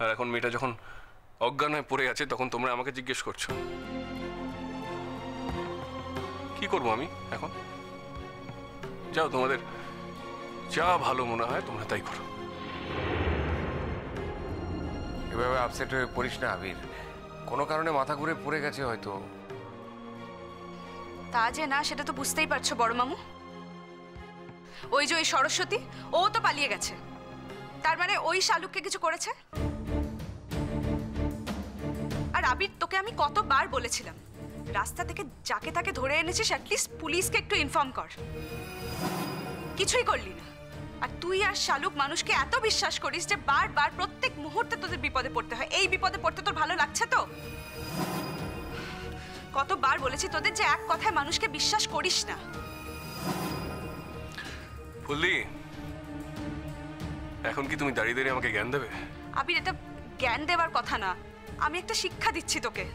আর এখন মেয়েটা যখন অজ্ঞান হয়ে পড়ে আছে তখন তোমরা আমাকে জিজ্ঞেস করছো। কি করবো আমি এখন? যাও, তোমাদের যা ভালো মনে হয় তোমরা তাই করো। এভাবে আপসেট হয়ে পড়িস না আবির, কোনো কারণে মাথা ঘুরে পড়ে গেছে হয়তো। তা যে না সেটা তো বুঝতেই পারছো বড় মামু। ওই যে ওই সরস্বতী, ও তো পালিয়ে গেছে, তার মানে ওই শালুককে কিছু করেছে। আর আবির, তোকে আমি কতবার বলেছিলাম রাস্তা থেকে যাকে তাকে ধরে এনেছিস অ্যাটলিস্ট পুলিশকে একটু ইনফর্ম কর, কিছুই করলি না। আর তুই আর শালুক মানুষকে এত বিশ্বাস করিস যে বারবার প্রত্যেক মুহূর্তে তোদের বিপদে পড়তে হয়। এই বিপদে পড়তে তোর ভালো লাগছে তো? কতবার বলেছি তোদের যে এক কথায় মানুষকে বিশ্বাস করিস না। ফুলদি, এখন কি তুমি দাঁড়িয়ে দাঁড়িয়ে আমাকে জ্ঞান দেবে? আবির, এটা জ্ঞান দেওয়ার কথা না, আমি একটা শিক্ষা দিচ্ছি তোকে।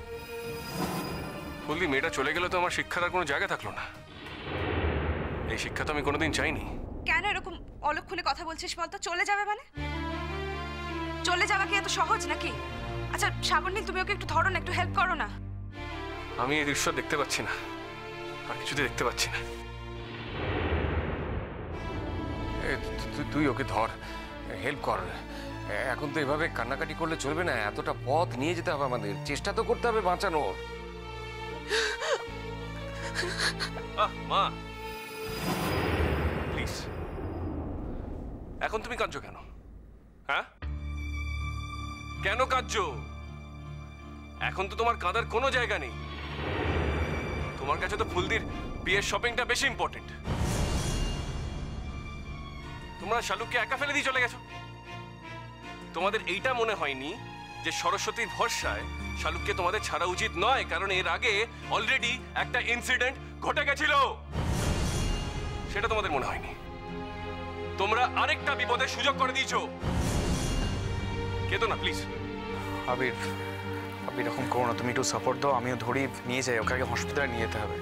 ফুলদি, মেয়েটা চলে গেলে তো আমার শিক্ষার আর কোনো জায়গা থাকলো না। এই শিক্ষা তো আমি কোনোদিন চাইনি। কেন এরকম অলক্ষণে কথা বলছিস বলতো? চলে যাবে মানে? চলে যাওয়া কি এত সহজ নাকি? আচ্ছা শ্রাবণীল, তুমি ওকে একটু ধরো না, একটু হেল্প করো না। আমি এই দৃশ্য দেখতে পাচ্ছি না, আর কিছুতে দেখতে পাচ্ছি না। তুই ওকে ধর, হেল্প কর। এখন তো এভাবে কান্নাকাটি করলে চলবে না, এতটা পথ নিয়ে যেতে হবে আমাদের, চেষ্টা তো করতে হবে বাঁচানোর। মা প্লিজ, এখন তুমি কাঁদছো কেন? হ্যাঁ, কেন কাঁদছো? এখন তো তোমার কাঁদার কোনো জায়গা নেই। তোমার কাছে তো ফুলদির বিয়ের শপিংটা বেশি ইম্পর্টেন্ট। তোমরা শালুককে একা ফেলে দিয়ে চলে গেছো। তোমাদের এইটা মনে হয়নি যে সরস্বতীর ভরসায় শালুককে তোমাদের ছাড়া উচিত নয়, কারণ এর আগে অলরেডি একটা ইনসিডেন্ট ঘটে গেছিল। সেটা তোমাদের মনে হয়নি। তোমরা আরেকটা বিপদের সুযোগ করে দিয়েছো। কেতো না প্লিজ। আবির, এরকম করো না, তুমি একটু সাপোর্ট দাও, আমিও ধরি নিয়ে যাই ওকে, হসপিটালে নিয়ে যেতে হবে।